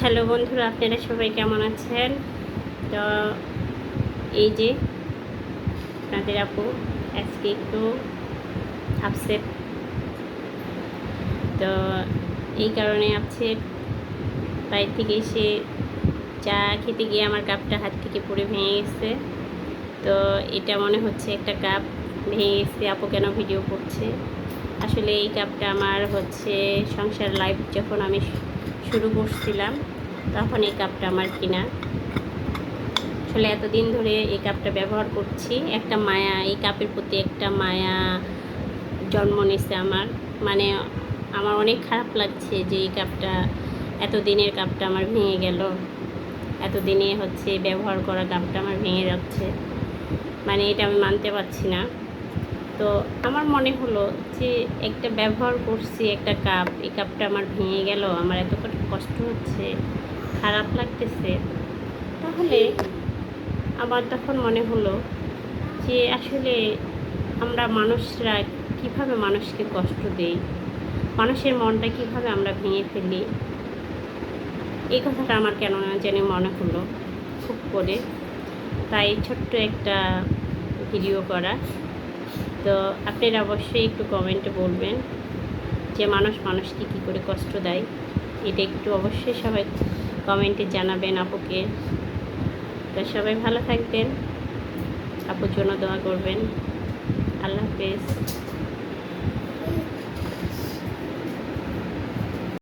Hello বন্ধুরা, আপনারা সবাই কেমন আছেন? তো এই যে আপনাদের আপু আজকে একটু আপসেট। তো এই কারণে আপসেট, বাইরে থেকে এসে চা খেতে গিয়ে আমার কাপটা হাত থেকে পড়ে ভেঙে গেছে। তো এটা মনে হচ্ছে একটা কাপ ভেঙে গেছে, আপু কেন ভিডিও করছে। আসলে এই কাপটা আমার হচ্ছে সংসার লাইফ যখন আমি শুরু করছিলাম তখন এই কাপটা আমার কিনা। আসলে এতদিন ধরে এই কাপটা ব্যবহার করছি, একটা মায়া, এই কাপের প্রতি একটা মায়া জন্ম নিছে আমার। মানে আমার অনেক খারাপ লাগছে যে এই কাপটা, এতদিনের কাপটা আমার ভেঙে গেল। এতদিনে হচ্ছে ব্যবহার করা কাপটা আমার ভেঙে যাচ্ছে, মানে এটা আমি মানতে পারছি না। তো আমার মনে হলো যে একটা ব্যবহার করছি একটা কাপ, এই কাপটা আমার ভেঙে গেল, আমার এত কষ্ট হচ্ছে, খারাপ লাগতেছে। তাহলে আমার তখন মনে হলো যে আসলে আমরা মানুষরা কীভাবে মানুষকে কষ্ট দেই, মানুষের মনটা কীভাবে আমরা ভেঙে ফেলি। এই কথাটা আমার কেন না জানি মনে হলো খুব করে, তাই ছোট্ট একটা ভিডিও করা। তো আপনারা অবশ্যই একটু কমেন্টে বলবেন যে মানুষ মানুষকে কী করে কষ্ট দেয়, এটা একটু অবশ্যই সবাই কমেন্টে জানাবেন আপুকে। তো সবাই ভালো থাকবেন, আপুর জন্য দোয়া করবেন। আল্লাহ হাফেজ।